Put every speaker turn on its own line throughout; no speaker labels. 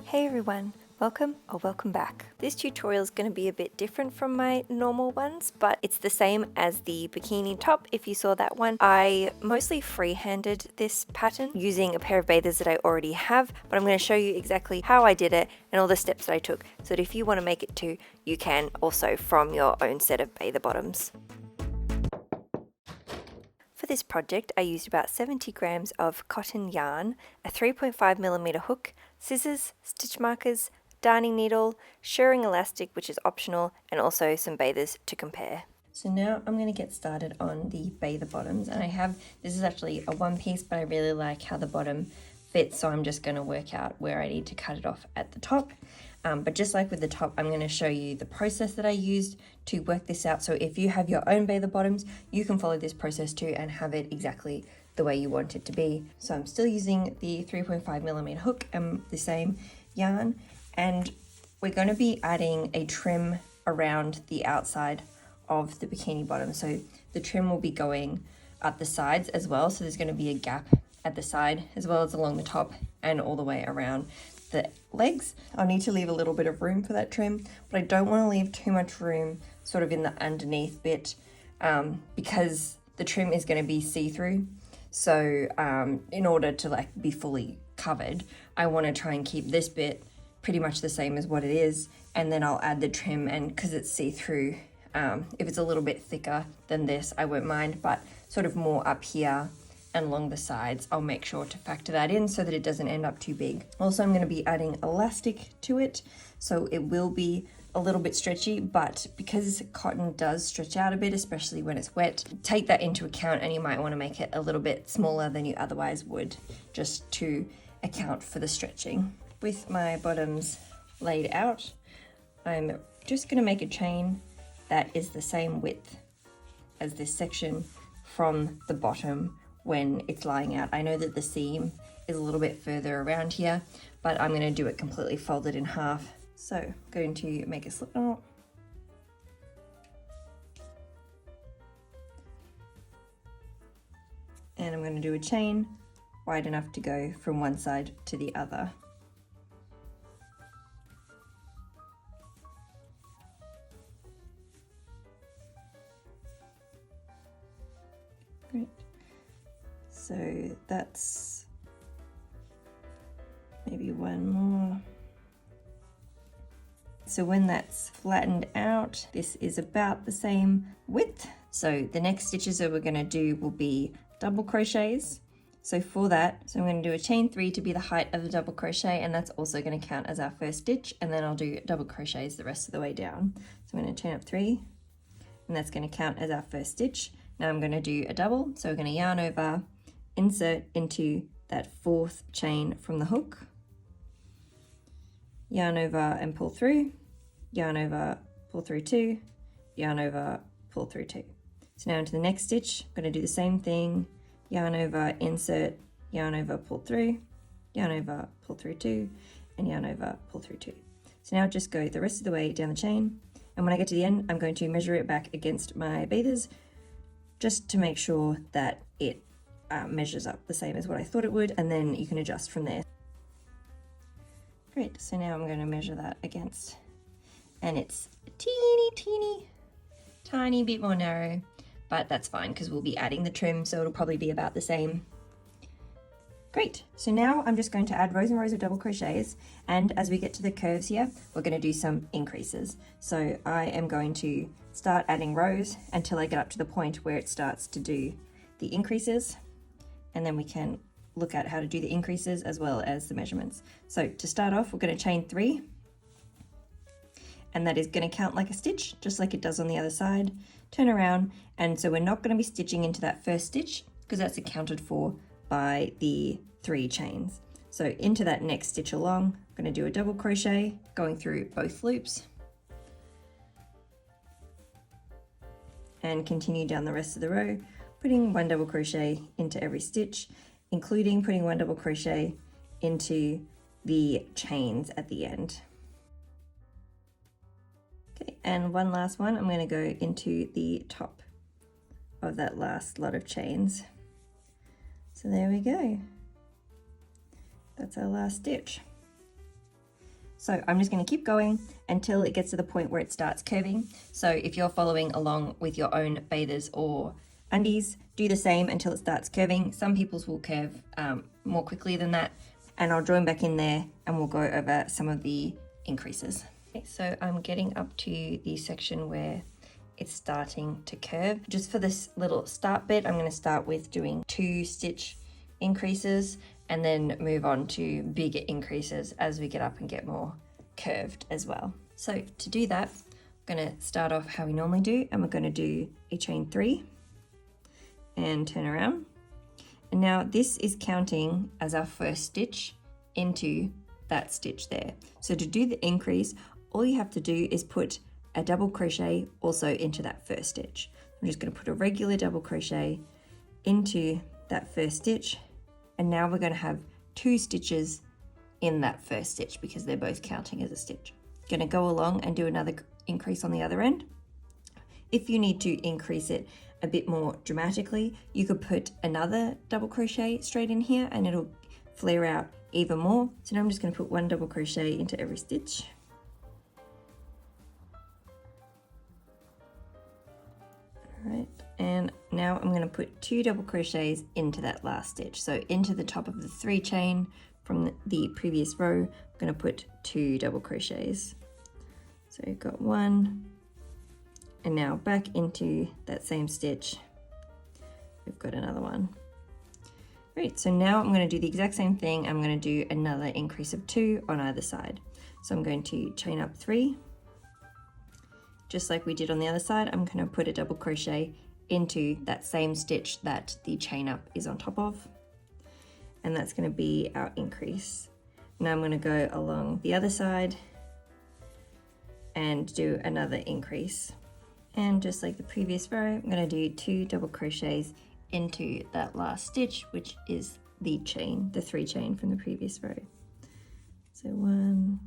Hey everyone, welcome or welcome back. This tutorial is going to be a bit different from my normal ones, but it's the same as the bikini top. If you saw that one, I mostly freehanded this pattern using a pair of bathers that I already have, but I'm going to show you exactly how I did it and all the steps that I took so that if you want to make it too, you can also from your own set of bather bottoms. For this project, I used about 70 grams of cotton yarn, a 3.5mm hook, scissors, stitch markers, darning needle, shirring elastic, which is optional, and also some bathers to compare. So now I'm going to get started on the bather bottoms, and this is actually a one piece, but I really like how the bottom fits, so I'm just going to work out where I need to cut it off at the top. But just like with the top, I'm going to show you the process that I used to work this out. So if you have your own bather bottoms, you can follow this process too and have it exactly the way you want it to be. So I'm still using the 3.5mm hook and the same yarn, and we're going to be adding a trim around the outside of the bikini bottom. So the trim will be going up the sides as well. So there's going to be a gap at the side as well as along the top and all the way around the legs. I'll need to leave a little bit of room for that trim, but I don't want to leave too much room sort of in the underneath bit because the trim is going to be see-through. So in order to be fully covered, I want to try and keep this bit pretty much the same as what it is, and then I'll add the trim, and because it's see-through, if it's a little bit thicker than this, I won't mind, but sort of more up here and along the sides, I'll make sure to factor that in so that it doesn't end up too big. Also, I'm going to be adding elastic to it, so it will be a little bit stretchy, but because cotton does stretch out a bit, especially when it's wet, take that into account, and you might want to make it a little bit smaller than you otherwise would, just to account for the stretching. With my bottoms laid out, I'm just going to make a chain that is the same width as this section from the bottom when it's lying out. I know that the seam is a little bit further around here, but I'm going to do it completely folded in half. So I'm going to make a slip knot. And I'm going to do a chain wide enough to go from one side to the other. Great. So that's maybe one more. So when that's flattened out, this is about the same width. So the next stitches that we're going to do will be double crochets. So for that, I'm going to do a chain 3 to be the height of the double crochet, and that's also going to count as our first stitch, and then I'll do double crochets the rest of the way down. So I'm going to chain up 3, and that's going to count as our first stitch. Now I'm going to do a double, so we're going to yarn over, insert into that 4th chain from the hook, yarn over and pull through, yarn over, pull through 2, yarn over, pull through 2. So now into the next stitch, I'm going to do the same thing, yarn over, insert, yarn over, pull through, yarn over, pull through 2, and yarn over, pull through 2. So now just go the rest of the way down the chain, and when I get to the end, I'm going to measure it back against my bathers just to make sure that it measures up the same as what I thought it would, and then you can adjust from there. Great, so now I'm going to measure that against, and it's a tiny bit more narrow, but that's fine because we'll be adding the trim, so it'll probably be about the same. Great, so now I'm just going to add rows and rows of double crochets, and as we get to the curves here, we're going to do some increases. So I am going to start adding rows until I get up to the point where it starts to do the increases, and then we can look at how to do the increases as well as the measurements. So to start off, we're going to chain 3, and that is going to count like a stitch, just like it does on the other side. Turn around, and so we're not going to be stitching into that first stitch because that's accounted for by the 3 chains. So into that next stitch along, I'm going to do a double crochet going through both loops and continue down the rest of the row, putting 1 double crochet into every stitch, including putting 1 double crochet into the chains at the end. Okay, and one last one, I'm going to go into the top of that last lot of chains. So there we go. That's our last stitch. So I'm just going to keep going until it gets to the point where it starts curving. So if you're following along with your own bathers or undies, do the same until it starts curving. Some people's will curve more quickly than that, and I'll join back in there and we'll go over some of the increases. Okay, so I'm getting up to the section where it's starting to curve. Just for this little start bit, I'm going to start with doing 2 stitch increases and then move on to bigger increases as we get up and get more curved as well. So to do that, I'm going to start off how we normally do, and we're going to do a chain 3 and turn around. And now this is counting as our first stitch into that stitch there. So to do the increase, all you have to do is put a double crochet also into that first stitch. I'm just going to put a regular double crochet into that first stitch, and now we're going to have 2 stitches in that first stitch because they're both counting as a stitch. Going to go along and do another increase on the other end. If you need to increase it a bit more dramatically, you could put another double crochet straight in here and it'll flare out even more. So now I'm just going to put 1 double crochet into every stitch. Alright, and now I'm going to put 2 double crochets into that last stitch. So into the top of the 3 chain from the previous row, I'm going to put 2 double crochets. So you've got 1, and now back into that same stitch, we've got another 1. Great, so now I'm going to do the exact same thing. I'm going to do another increase of 2 on either side. So I'm going to chain up 3. Just like we did on the other side, I'm going to put a double crochet into that same stitch that the chain up is on top of. And that's going to be our increase. Now I'm going to go along the other side and do another increase. And just like the previous row, I'm going to do 2 double crochets into that last stitch, which is the chain, the 3 chain from the previous row. So 1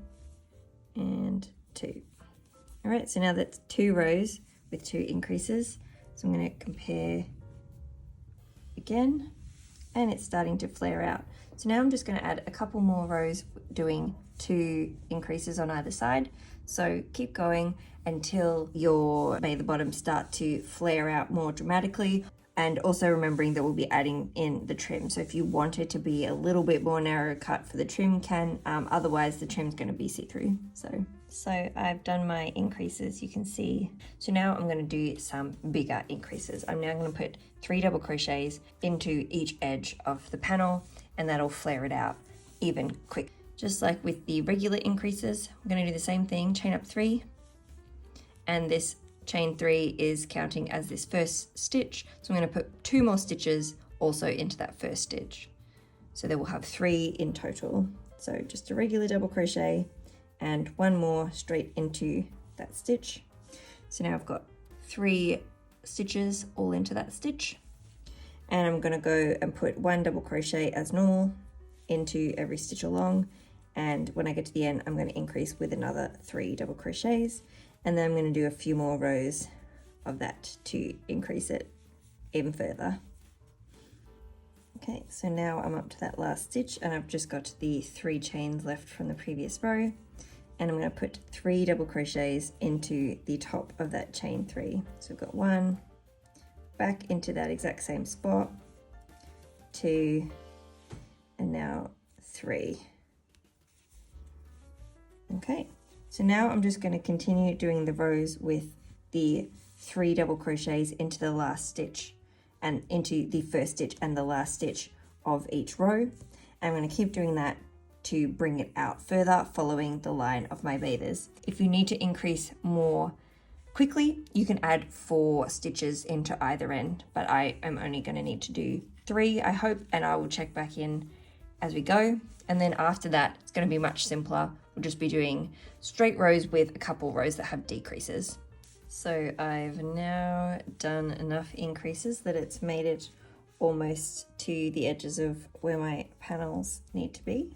and 2. All right, so now that's 2 rows with 2 increases. So I'm going to compare again, and it's starting to flare out. So now I'm just going to add a couple more rows doing 2 increases on either side. So keep going until your bather bottoms start to flare out more dramatically. And also remembering that we'll be adding in the trim. So if you want it to be a little bit more narrow cut for the trim, can, otherwise the trim's going to be see-through. So I've done my increases, you can see. So now I'm going to do some bigger increases. I'm now going to put 3 double crochets into each edge of the panel, and that'll flare it out even quick. Just like with the regular increases, I'm going to do the same thing, chain up 3, and this chain 3 is counting as this first stitch. So I'm going to put 2 more stitches also into that first stitch. So they will have 3 in total. So just a regular double crochet and 1 more straight into that stitch. So now I've got 3 stitches all into that stitch. And I'm going to go and put 1 double crochet as normal into every stitch along. And when I get to the end, I'm going to increase with another 3 double crochets. And then I'm going to do a few more rows of that to increase it even further. Okay, so now I'm up to that last stitch, and I've just got the 3 chains left from the previous row. And I'm going to put 3 double crochets into the top of that chain 3. So I've got 1, back into that exact same spot, 2, and now 3. Okay. So now I'm just going to continue doing the rows with the 3 double crochets into the last stitch and into the first stitch and the last stitch of each row. And I'm going to keep doing that to bring it out further, following the line of my bathers. If you need to increase more quickly, you can add 4 stitches into either end, but I am only going to need to do 3, I hope, and I will check back in as we go. And then after that, it's going to be much simpler. We'll just be doing straight rows with a couple rows that have decreases. So I've now done enough increases that it's made it almost to the edges of where my panels need to be.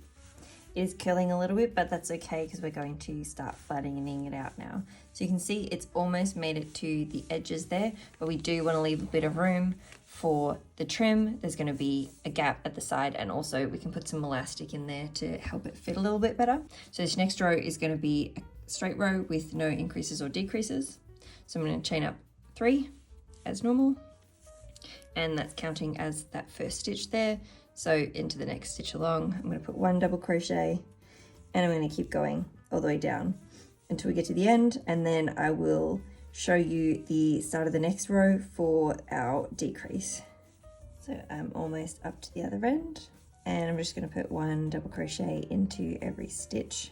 is curling a little bit, but that's okay because we're going to start flattening it out now. So you can see it's almost made it to the edges there, but we do want to leave a bit of room for the trim. There's going to be a gap at the side, and also we can put some elastic in there to help it fit a little bit better. So this next row is going to be a straight row with no increases or decreases. So I'm going to chain up 3 as normal, and that's counting as that first stitch there. So into the next stitch along, I'm going to put 1 double crochet, and I'm going to keep going all the way down until we get to the end, and then I will show you the start of the next row for our decrease. So I'm almost up to the other end, and I'm just going to put 1 double crochet into every stitch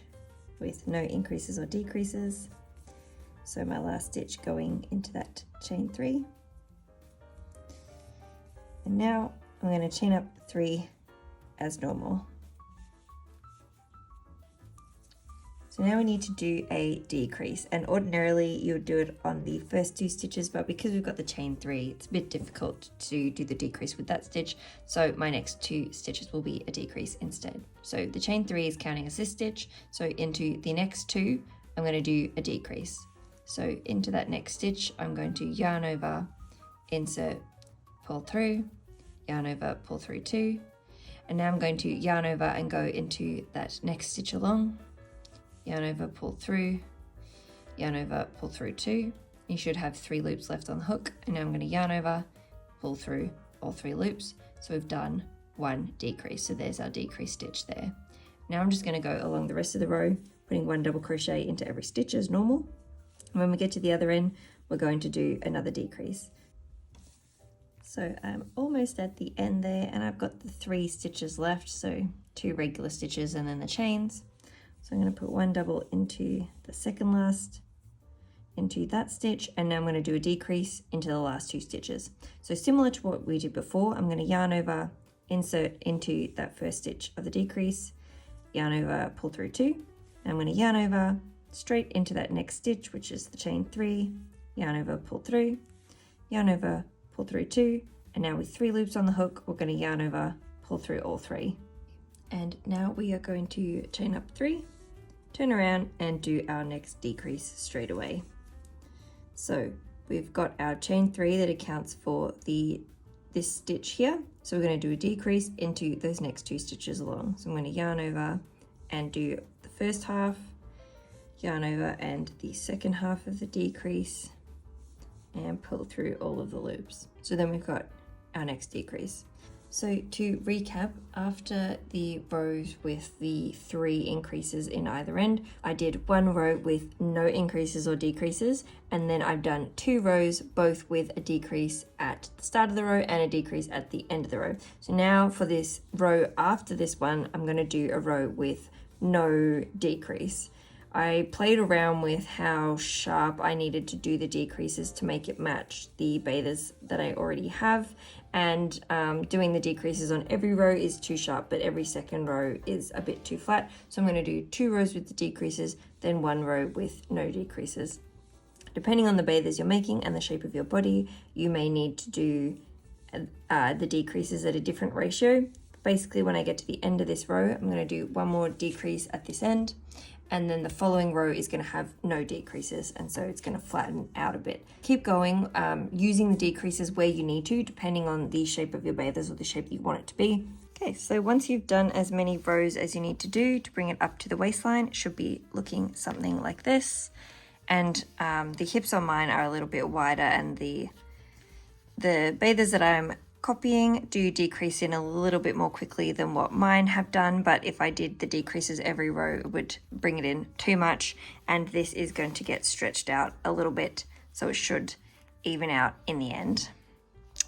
with no increases or decreases. So my last stitch going into that chain 3. And now I'm going to chain up 3 as normal. So now we need to do a decrease, and ordinarily you would do it on the first 2 stitches, but because we've got the chain 3, it's a bit difficult to do the decrease with that stitch. So my next 2 stitches will be a decrease instead. So the chain 3 is counting as this stitch. So into the next 2, I'm going to do a decrease. So into that next stitch, I'm going to yarn over, insert, pull through, yarn over, pull through 2, and now I'm going to yarn over and go into that next stitch along, yarn over, pull through, yarn over, pull through 2. You should have 3 loops left on the hook, and now I'm going to yarn over, pull through all 3 loops. So we've done 1 decrease. So there's our decrease stitch there. Now I'm just going to go along the rest of the row, putting 1 double crochet into every stitch as normal. And when we get to the other end, we're going to do another decrease. So I'm almost at the end there, and I've got the 3 stitches left, so 2 regular stitches and then the chains. So I'm going to put 1 double into the second last, into that stitch, and now I'm going to do a decrease into the last 2 stitches. So similar to what we did before, I'm going to yarn over, insert into that first stitch of the decrease, yarn over, pull through 2, and I'm going to yarn over straight into that next stitch, which is the chain 3, yarn over, pull through, yarn over, pull through 2, and now with 3 loops on the hook, we're going to yarn over, pull through all 3. And now we are going to chain up 3, turn around and do our next decrease straight away. So we've got our chain 3 that accounts for this stitch here. So we're going to do a decrease into those next 2 stitches along. So I'm going to yarn over and do the first half, yarn over and the second half of the decrease, and pull through all of the loops. So then we've got our next decrease. So to recap, after the rows with the 3 increases in either end, I did 1 row with no increases or decreases, and then I've done 2 rows both with a decrease at the start of the row and a decrease at the end of the row. So now for this row after this one, I'm going to do a row with no decrease. I played around with how sharp I needed to do the decreases to make it match the bathers that I already have, and doing the decreases on every row is too sharp, but every second row is a bit too flat. So I'm going to do 2 rows with the decreases, then 1 row with no decreases. Depending on the bathers you're making and the shape of your body, you may need to do the decreases at a different ratio. Basically, when I get to the end of this row, I'm going to do 1 more decrease at this end, and then the following row is going to have no decreases, and so it's going to flatten out a bit. Keep going, using the decreases where you need to, depending on the shape of your bathers or the shape that you want it to be. Okay, so once you've done as many rows as you need to do to bring it up to the waistline, it should be looking something like this. And the hips on mine are a little bit wider, and the bathers that I'm copying do decrease in a little bit more quickly than what mine have done, but if I did the decreases every row, it would bring it in too much, and this is going to get stretched out a little bit, so it should even out in the end.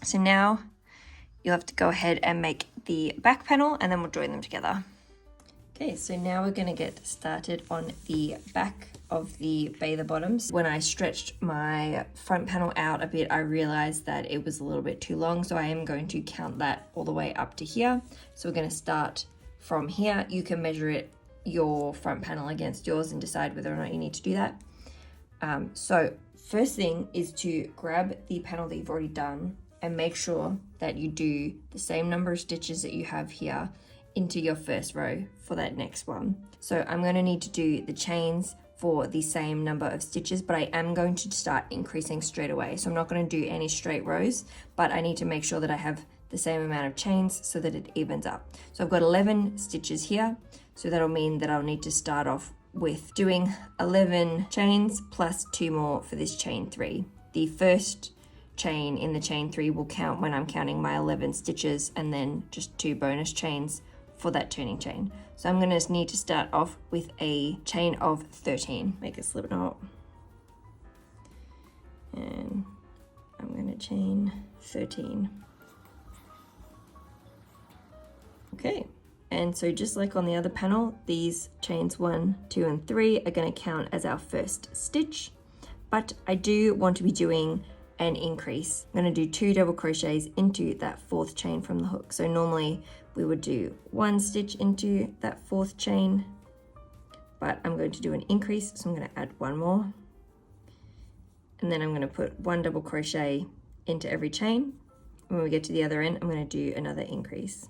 So now you'll have to go ahead and make the back panel, and then we'll join them together. Okay, so now we're going to get started on the back of the bather bottoms. When I stretched my front panel out a bit, I realized that it was a little bit too long, so I am going to count that all the way up to here. So we're going to start from here. You can measure your front panel against yours and decide whether or not you need to do that. So first thing is to grab the panel that you've already done and make sure that you do the same number of stitches that you have here into your first row for that next one. So I'm going to need to do the chains for the same number of stitches, but I am going to start increasing straight away. So I'm not going to do any straight rows, but I need to make sure that I have the same amount of chains so that it evens up. So I've got 11 stitches here, so that'll mean that I'll need to start off with doing 11 chains plus 2 more for this chain 3. The first chain in the chain 3 will count when I'm counting my 11 stitches, and then just 2 bonus chains for that turning chain. So I'm going to need to start off with a chain of 13. Make a slip knot, and I'm going to chain 13. Okay, and so just like on the other panel, these chains 1, 2, and 3 are going to count as our first stitch, but I do want to be doing an increase. I'm going to do 2 double crochets into that 4th chain from the hook. So normally we would do 1 stitch into that 4th chain, but I'm going to do an increase, so I'm going to add 1 more, and then I'm going to put 1 double crochet into every chain. When we get to the other end, I'm going to do another increase.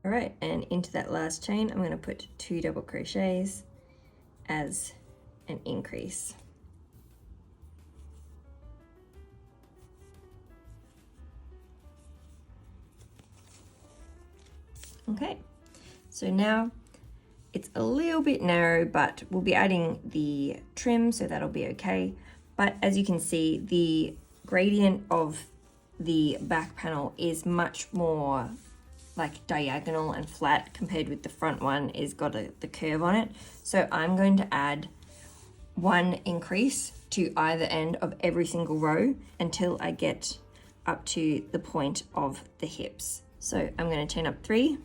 All right, and into that last chain, I'm going to put 2 double crochets as an increase. Okay, so now it's a little bit narrow, but we'll be adding the trim, so that'll be okay. But as you can see, the gradient of the back panel is much more like diagonal and flat compared with the front one is got the curve on it. So I'm going to add 1 increase to either end of every single row until I get up to the point of the hips. So I'm going to chain up 3,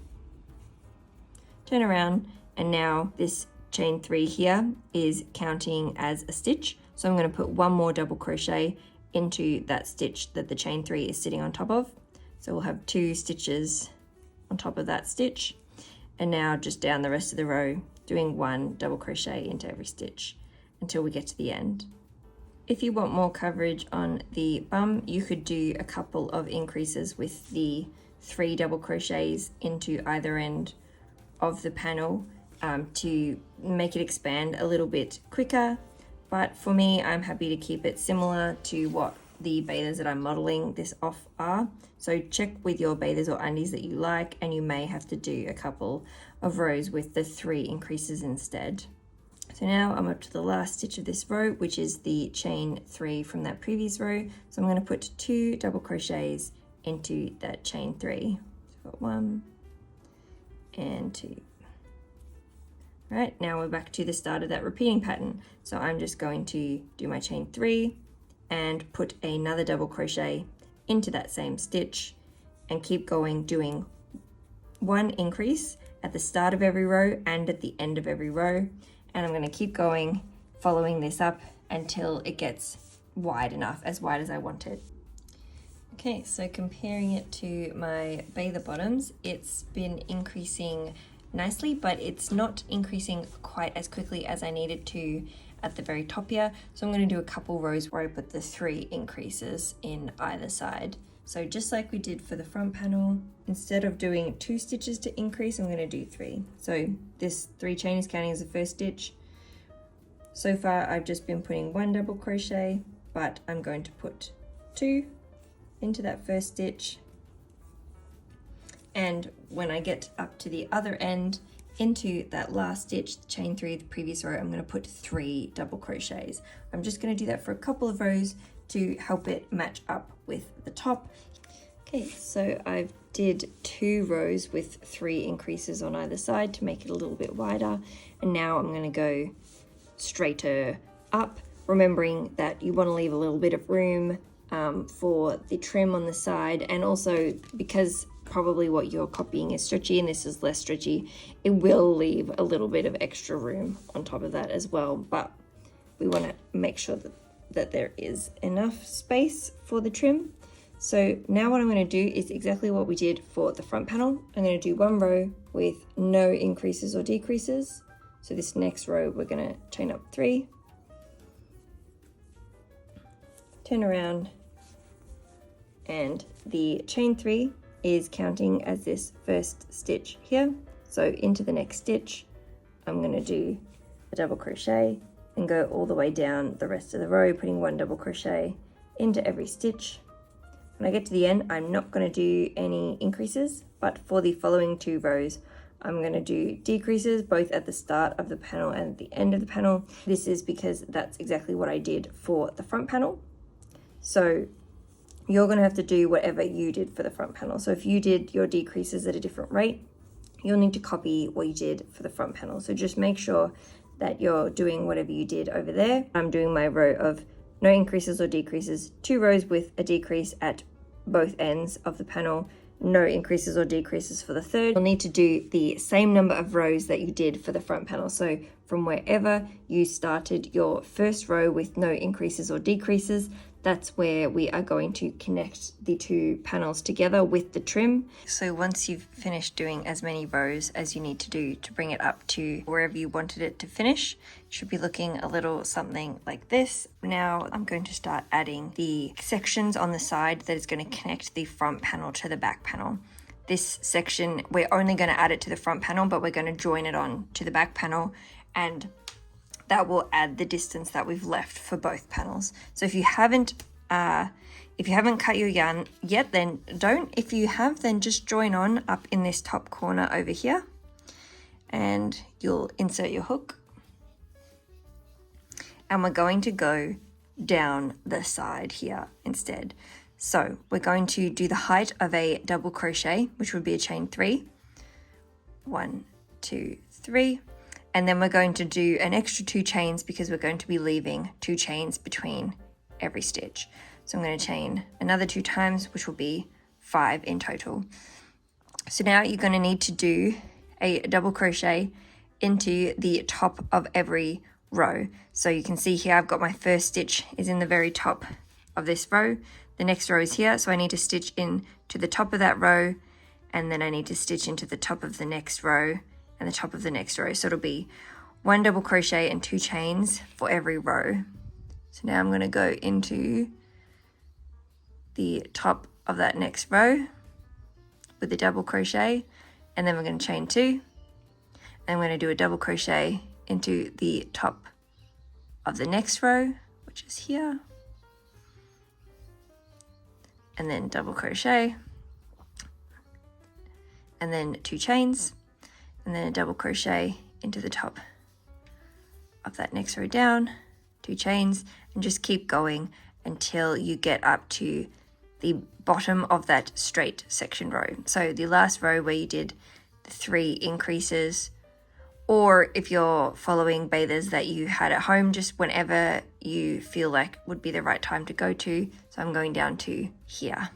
turn around, and now this chain 3 here is counting as a stitch. So I'm going to put 1 more double crochet into that stitch that the chain 3 is sitting on top of. So we'll have 2 stitches on top of that stitch, and now just down the rest of the row doing 1 double crochet into every stitch until we get to the end. If you want more coverage on the bum, you could do a couple of increases with the 3 double crochets into either end of the panel to make it expand a little bit quicker, but for me, I'm happy to keep it similar to what the bathers that I'm modeling this off are. So check with your bathers or undies that you like, and you may have to do a couple of rows with the 3 increases instead. So now I'm up to the last stitch of this row, which is the chain 3 from that previous row. So I'm going to put 2 double crochets into that chain 3. So I've got 1 and 2. All right, now we're back to the start of that repeating pattern. So I'm just going to do my chain 3 and put another double crochet into that same stitch and keep going, doing 1 increase at the start of every row and at the end of every row. And I'm going to keep going, following this up until it gets wide enough, as wide as I want it. Okay, so comparing it to my bather bottoms, it's been increasing nicely, but it's not increasing quite as quickly as I needed to at the very top here. So I'm going to do a couple rows where I put the 3 increases in either side. So just like we did for the front panel, instead of doing 2 stitches to increase, I'm going to do 3. So this 3 chain is counting as the first stitch. So far I've just been putting 1 double crochet, but I'm going to put 2 into that first stitch. And when I get up to the other end, into that last stitch, chain 3 of the previous row, I'm going to put 3 double crochets. I'm just going to do that for a couple of rows to help it match up with the top. Okay, so I've did 2 rows with 3 increases on either side to make it a little bit wider, and now I'm going to go straighter up, remembering that you want to leave a little bit of room for the trim on the side, and also because probably what you're copying is stretchy and this is less stretchy, it will leave a little bit of extra room on top of that as well, but we want to make sure that there is enough space for the trim. So now what I'm going to do is exactly what we did for the front panel. I'm going to do 1 row with no increases or decreases. So this next row, we're going to chain up 3, turn around, and the chain 3 is counting as this first stitch here. So into the next stitch, I'm going to do a double crochet and go all the way down the rest of the row, putting 1 double crochet into every stitch. When I get to the end, I'm not going to do any increases, but for the following 2 rows, I'm going to do decreases both at the start of the panel and at the end of the panel. This is because that's exactly what I did for the front panel. So you're going to have to do whatever you did for the front panel. So if you did your decreases at a different rate, you'll need to copy what you did for the front panel. So just make sure that you're doing whatever you did over there. I'm doing my row of no increases or decreases, 2 rows with a decrease at both ends of the panel, no increases or decreases for the third. You'll need to do the same number of rows that you did for the front panel. So from wherever you started your first row with no increases or decreases, that's where we are going to connect the 2 panels together with the trim. So once you've finished doing as many rows as you need to do to bring it up to wherever you wanted it to finish, it should be looking a little something like this. Now I'm going to start adding the sections on the side that is going to connect the front panel to the back panel. This section, we're only going to add it to the front panel, but we're going to join it on to the back panel, and that will add the distance that we've left for both panels. So if you haven't cut your yarn yet, then don't. If you have, then just join on up in this top corner over here, and you'll insert your hook. And we're going to go down the side here instead. So we're going to do the height of a double crochet, which would be a chain 3. 1, 2, 3. And then we're going to do an extra 2 chains because we're going to be leaving 2 chains between every stitch. So I'm going to chain another 2 times, which will be 5 in total. So now you're going to need to do a double crochet into the top of every row. So you can see here I've got my first stitch is in the very top of this row. The next row is here, so I need to stitch in to the top of that row, and then I need to stitch into the top of the next row and the top of the next row. So it'll be 1 double crochet and 2 chains for every row. So now I'm going to go into the top of that next row with the double crochet, and then we're going to chain 2, and I'm going to do a double crochet into the top of the next row, which is here, and then double crochet, and then 2 chains, and then a double crochet into the top of that next row down, 2 chains, and just keep going until you get up to the bottom of that straight section row. So the last row where you did the 3 increases, or if you're following bathers that you had at home, just whenever you feel like would be the right time to go to. So I'm going down to here.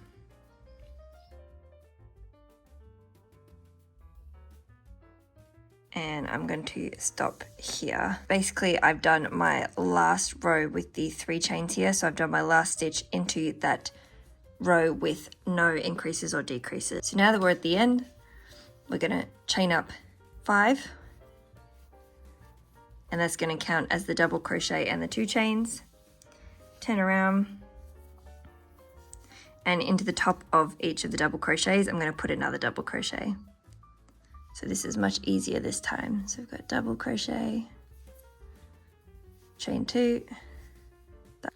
And I'm going to stop here. Basically, I've done my last row with the 3 chains here. So I've done my last stitch into that row with no increases or decreases. So now that we're at the end, we're going to chain up 5. And that's going to count as the double crochet and the 2 chains. Turn around. And into the top of each of the double crochets, I'm going to put another double crochet. So this is much easier this time. So we've got double crochet, chain 2,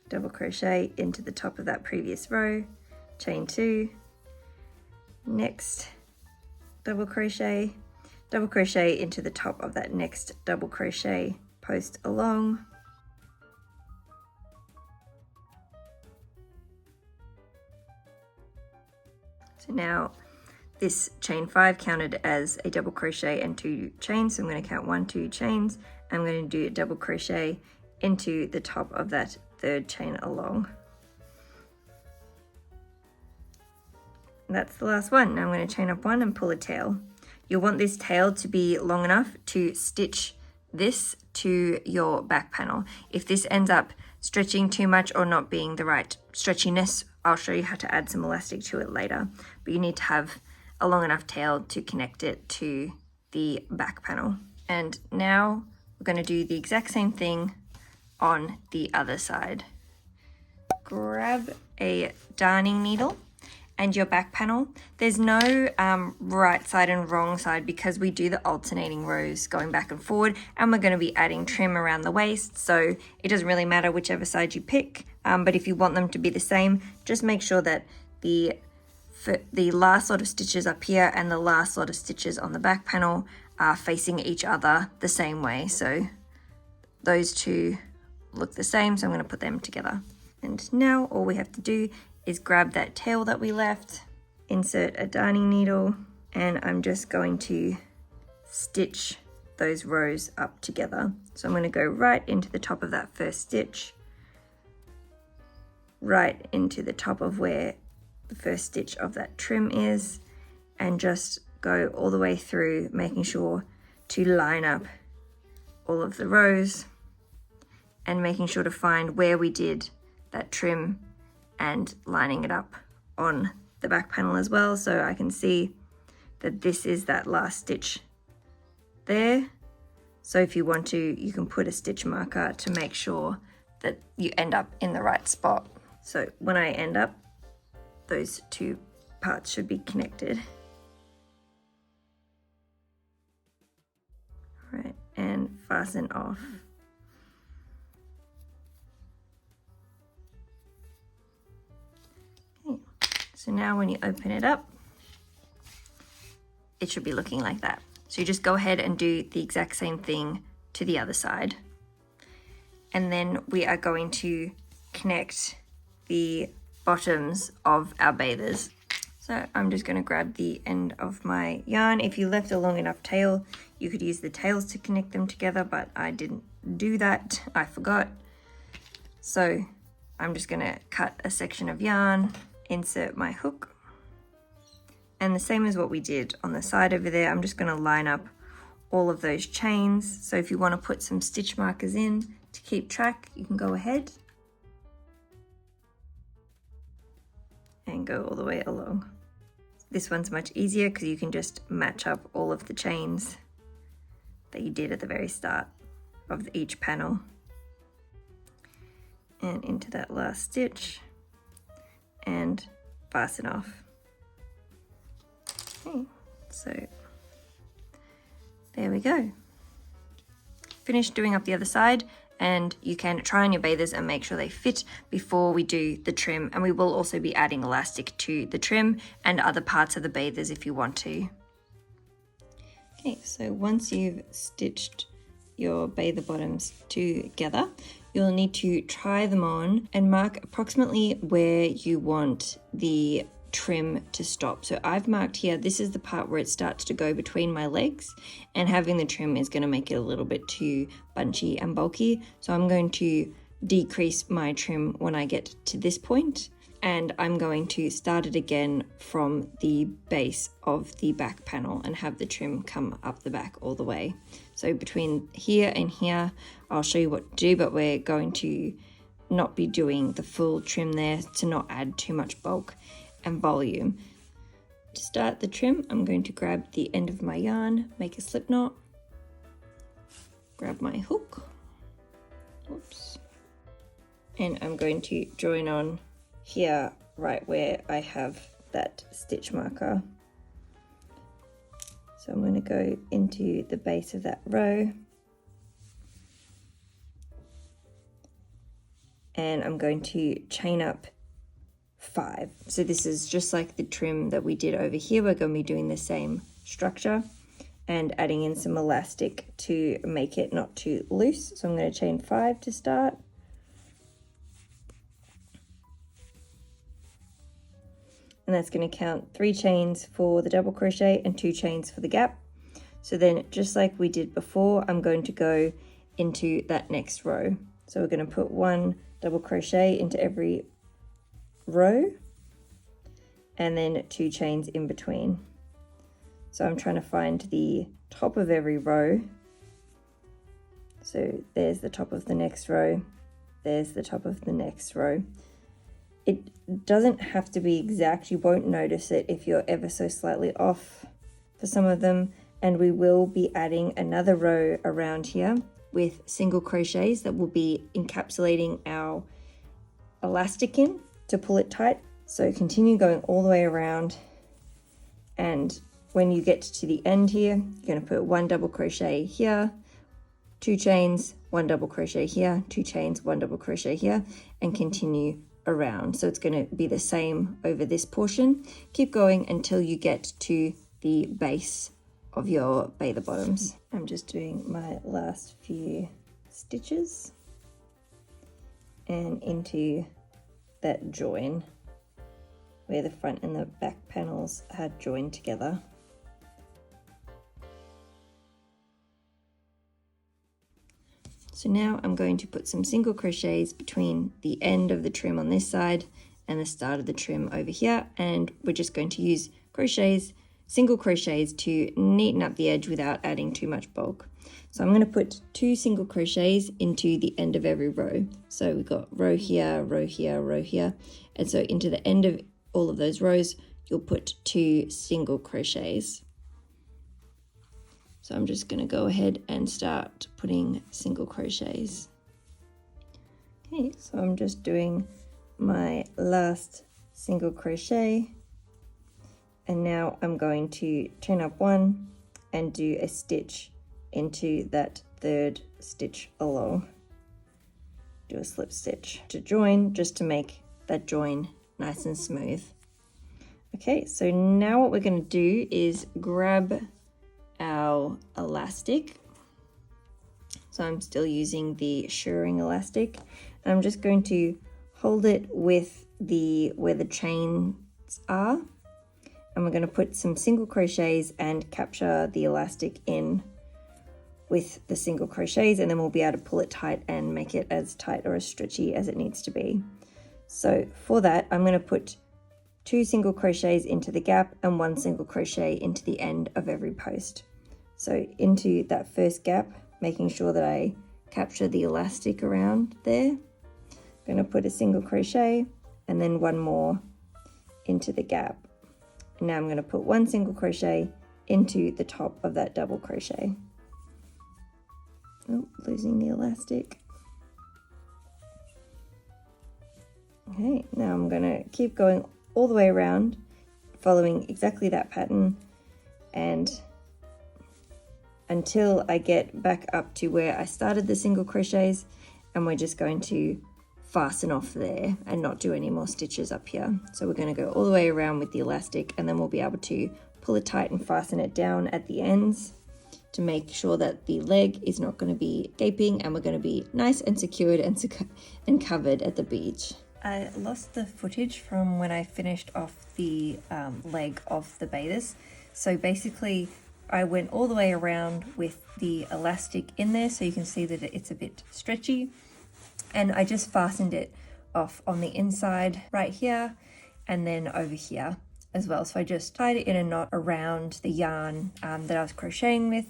double crochet into the top of that previous row, chain 2, next double crochet into the top of that next double crochet post along, so now this chain 5 counted as a double crochet and 2 chains, so I'm going to count 1, 2 chains. I'm going to do a double crochet into the top of that 3rd chain along. And that's the last one. Now I'm going to chain up 1 and pull a tail. You'll want this tail to be long enough to stitch this to your back panel. If this ends up stretching too much or not being the right stretchiness, I'll show you how to add some elastic to it later. But you need to have a long enough tail to connect it to the back panel. And now going to do the exact same thing on the other side. Grab a darning needle and your back panel. There's no right side and wrong side because we do the alternating rows going back and forward, and we're going to be adding trim around the waist, so it doesn't really matter whichever side you pick, but if you want them to be the same, just make sure that the last lot of stitches up here and the last lot of stitches on the back panel are facing each other the same way. So those two look the same, so I'm going to put them together. And now all we have to do is grab that tail that we left, insert a darning needle, and I'm just going to stitch those rows up together. So I'm going to go right into the top of that first stitch, right into the top of where the first stitch of that trim is, and just go all the way through, making sure to line up all of the rows and making sure to find where we did that trim and lining it up on the back panel as well, so I can see that this is that last stitch there. So if you want to, you can put a stitch marker to make sure that you end up in the right spot. So when I end up, those two parts should be connected. All right, and fasten off. Okay, so now when you open it up, it should be looking like that. So you just go ahead and do the exact same thing to the other side. And then we are going to connect the bottoms of our bathers. So I'm just going to grab the end of my yarn. If you left a long enough tail, you could use the tails to connect them together, but I didn't do that. I forgot. So I'm just going to cut a section of yarn, insert my hook, and the same as what we did on the side over there, I'm just going to line up all of those chains. So if you want to put some stitch markers in to keep track, you can go ahead and go all the way along. This one's much easier because you can just match up all of the chains that you did at the very start of each panel and into that last stitch and fasten off. Okay, so there we go. Finished doing up the other side, and you can try on your bathers and make sure they fit before we do the trim, and we will also be adding elastic to the trim and other parts of the bathers if you want to. Okay, so once you've stitched your bather bottoms together, you'll need to try them on and mark approximately where you want the trim to stop. So I've marked here, this is the part where it starts to go between my legs, and having the trim is going to make it a little bit too bunchy and bulky. So I'm going to decrease my trim when I get to this point, and I'm going to start it again from the base of the back panel and have the trim come up the back all the way. So between here and here, I'll show you what to do, but we're going to not be doing the full trim there to not add too much bulk and volume. To start the trim, I'm going to grab the end of my yarn, make a slip knot, grab my hook, oops, and I'm going to join on here right where I have that stitch marker. So I'm going to go into the base of that row, and I'm going to chain up 5. So this is just like the trim that we did over here. We're going to be doing the same structure and adding in some elastic to make it not too loose. So I'm going to chain 5 to start. And that's going to count 3 chains for the double crochet and 2 chains for the gap. So then just like we did before, I'm going to go into that next row. So we're going to put 1 double crochet into every row and then 2 chains in between. So I'm trying to find the top of every row. So there's the top of the next row, there's the top of the next row. It doesn't have to be exact, you won't notice it if you're ever so slightly off for some of them, and we will be adding another row around here with single crochets that will be encapsulating our elastic in to pull it tight. So continue going all the way around, and when you get to the end here, you're going to put 1 double crochet here, 2 chains, 1 double crochet here, 2 chains, 1 double crochet here, and continue around. So it's going to be the same over this portion. Keep going until you get to the base of your bather bottoms. I'm just doing my last few stitches and into that join where the front and the back panels had joined together. So now I'm going to put some single crochets between the end of the trim on this side and the start of the trim over here, and we're just going to use crochets, single crochets, to neaten up the edge without adding too much bulk. So I'm going to put 2 single crochets into the end of every row. So we've got row here, row here, row here, and so into the end of all of those rows you'll put 2 single crochets. So I'm just going to go ahead and start putting single crochets. Okay, so I'm just doing my last single crochet, and now I'm going to turn up 1 and do a stitch into that 3rd stitch along. Do a slip stitch to join, just to make that join nice and smooth. Okay, so now what we're going to do is grab our elastic. So I'm still using the shirring elastic, and I'm just going to hold it with where the chains are, and we're going to put some single crochets and capture the elastic in with the single crochets, and then we'll be able to pull it tight and make it as tight or as stretchy as it needs to be. So for that, I'm going to put 2 single crochets into the gap and 1 single crochet into the end of every post. So into that first gap, making sure that I capture the elastic around there. I'm going to put a single crochet and then 1 more into the gap. And now I'm going to put 1 single crochet into the top of that double crochet. Oh, losing the elastic. Okay, now I'm going to keep going all the way around, following exactly that pattern, and until I get back up to where I started the single crochets, and we're just going to fasten off there and not do any more stitches up here. So we're going to go all the way around with the elastic, and then we'll be able to pull it tight and fasten it down at the ends to make sure that the leg is not going to be gaping, and we're going to be nice and secured and covered at the beach. I lost the footage from when I finished off the leg of the bathers. So basically I went all the way around with the elastic in there, so you can see that it's a bit stretchy, and I just fastened it off on the inside right here and then over here as well. So I just tied it in a knot around the yarn that I was crocheting with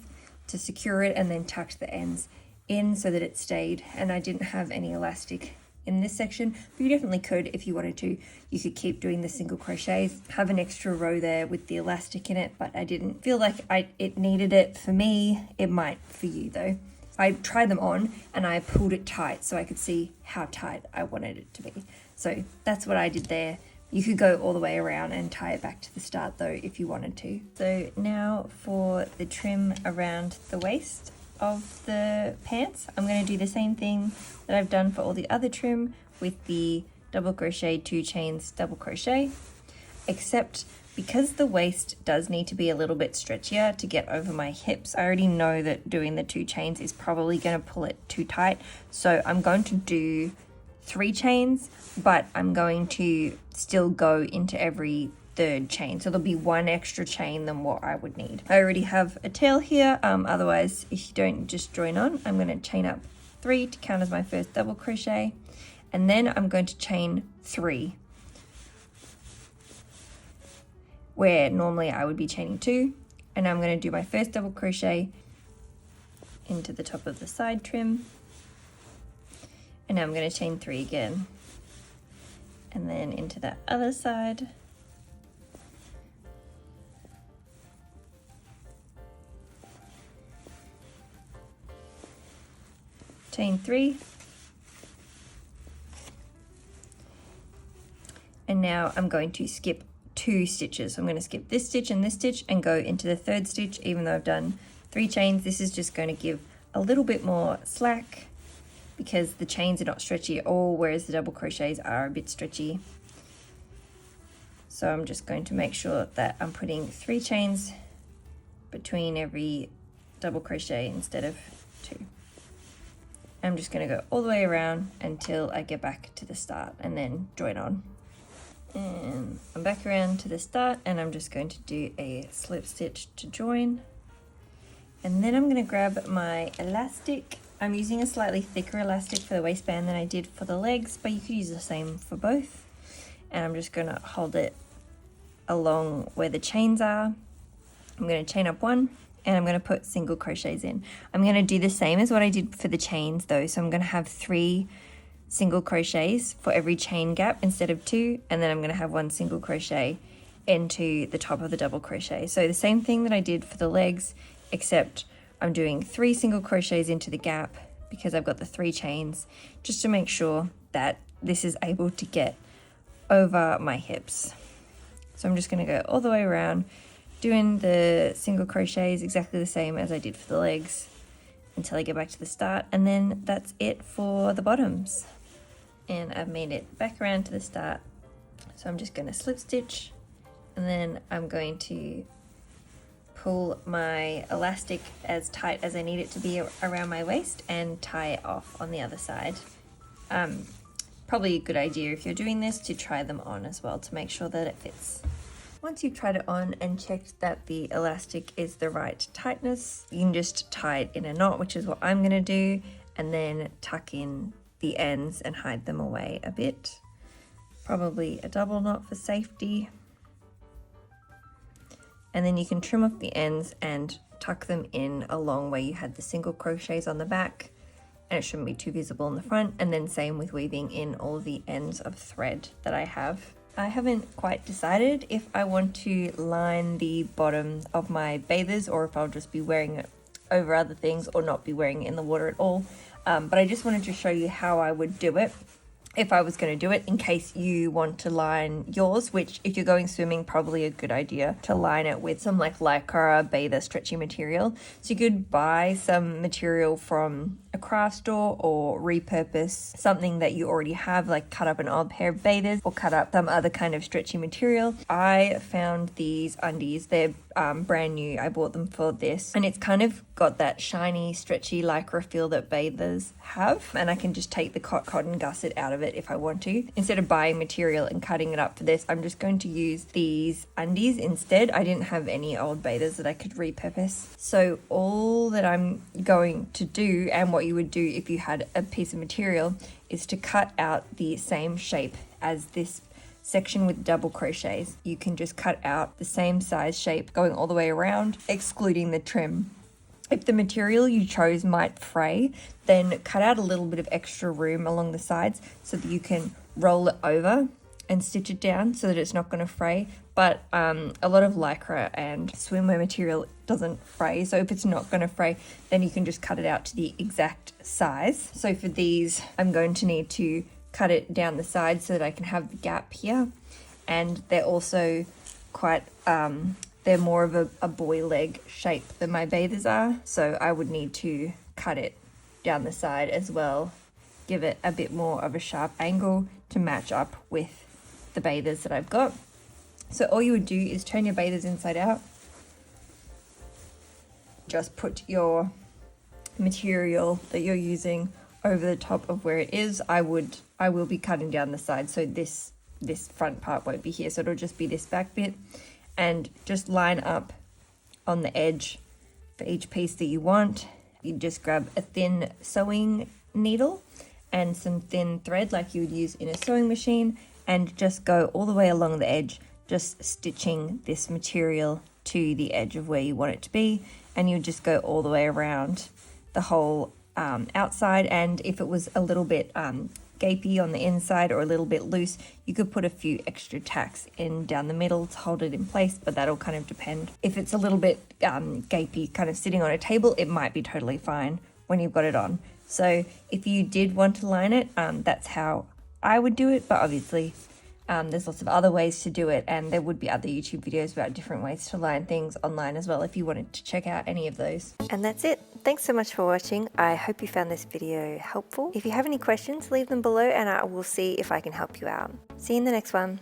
to secure it, and then tucked the ends in so that it stayed, and I didn't have any elastic in this section, but you definitely could if you wanted to. You could keep doing the single crochets, have an extra row there with the elastic in it, but I didn't feel like it needed it. For me, it might for you though. I tried them on and I pulled it tight so I could see how tight I wanted it to be. So that's what I did there. You could go all the way around and tie it back to the start though if you wanted to. So now for the trim around the waist of the pants, I'm going to do the same thing that I've done for all the other trim with the double crochet, 2 chains, double crochet, except because the waist does need to be a little bit stretchier to get over my hips. I already know that doing the 2 chains is probably going to pull it too tight, so I'm going to do 3 chains, but I'm going to still go into every 3rd chain, so there'll be 1 extra chain than what I would need. I already have a tail here, otherwise if you don't just join on, I'm going to chain up 3 to count as my first double crochet, and then I'm going to chain 3 where normally I would be chaining 2, and I'm going to do my first double crochet into the top of the side trim, and now I'm going to chain 3 again, and then into that other side, chain 3, and now I'm going to skip 2 stitches. So I'm going to skip this stitch and go into the 3rd stitch. Even though I've done 3 chains, this is just going to give a little bit more slack because the chains are not stretchy at all, whereas the double crochets are a bit stretchy. So I'm just going to make sure that I'm putting 3 chains between every double crochet instead of 2. I'm just going to go all the way around until I get back to the start and then join on. And I'm back around to the start, and I'm just going to do a slip stitch to join. And then I'm going to grab my elastic. I'm using a slightly thicker elastic for the waistband than I did for the legs, but you could use the same for both. And I'm just going to hold it along where the chains are. I'm going to chain up 1, and I'm going to put single crochets in. I'm going to do the same as what I did for the chains though. So I'm going to have 3 single crochets for every chain gap instead of 2, and then I'm going to have 1 single crochet into the top of the double crochet. So the same thing that I did for the legs, except I'm doing 3 single crochets into the gap because I've got the 3 chains, just to make sure that this is able to get over my hips. So I'm just going to go all the way around doing the single crochets exactly the same as I did for the legs until I get back to the start, and then that's it for the bottoms. And I've made it back around to the start, so I'm just going to slip stitch, and then I'm going to pull my elastic as tight as I need it to be around my waist and tie it off on the other side. Probably a good idea if you're doing this to try them on as well to make sure that it fits. Once you've tried it on and checked that the elastic is the right tightness, you can just tie it in a knot, which is what I'm going to do, and then tuck in the ends and hide them away a bit. Probably a double knot for safety. And then you can trim off the ends and tuck them in along where you had the single crochets on the back, and it shouldn't be too visible in the front. And then same with weaving in all the ends of thread that I have. I haven't quite decided if I want to line the bottom of my bathers or if I'll just be wearing it over other things or not be wearing it in the water at all. But I just wanted to show you how I would do it if I was going to do it, in case you want to line yours, which if you're going swimming, probably a good idea to line it with some like lycra bather stretchy material. So you could buy some material from a craft store or repurpose something that you already have, like cut up an old pair of bathers or cut up some other kind of stretchy material. I found these undies, they're brand new. I bought them for this, and it's kind of got that shiny stretchy lycra feel that bathers have, and I can just take the cotton gusset out of it if I want to. Instead of buying material and cutting it up for this, I'm just going to use these undies instead. I didn't have any old bathers that I could repurpose. So all that I'm going to do, and what you would do if you had a piece of material, is to cut out the same shape as this section with double crochets. You can just cut out the same size shape going all the way around, excluding the trim. If the material you chose might fray, then cut out a little bit of extra room along the sides so that you can roll it over and stitch it down so that it's not going to fray. But a lot of lycra and swimwear material doesn't fray, so if it's not going to fray, then you can just cut it out to the exact size. So for these, I'm going to need to cut it down the side so that I can have the gap here, and they're also quite they're more of a boy leg shape than my bathers are, so I would need to cut it down the side as well, give it a bit more of a sharp angle to match up with the bathers that I've got. So all you would do is turn your bathers inside out, just put your material that you're using over the top of where it is. I will be cutting down the side, so this front part won't be here, so it'll just be this back bit, and just line up on the edge for each piece that you want. You just grab a thin sewing needle and some thin thread like you would use in a sewing machine, and just go all the way along the edge, just stitching this material to the edge of where you want it to be, and you just go all the way around the whole outside. And if it was a little bit gapey on the inside or a little bit loose, you could put a few extra tacks in down the middle to hold it in place, but that'll kind of depend. If it's a little bit gapey, kind of sitting on a table, it might be totally fine when you've got it on. So if you did want to line it, that's how I would do it, but obviously there's lots of other ways to do it, and there would be other YouTube videos about different ways to line things online as well if you wanted to check out any of those. And that's it. Thanks so much for watching. I hope you found this video helpful. If you have any questions, leave them below and I will see if I can help you out. See you in the next one.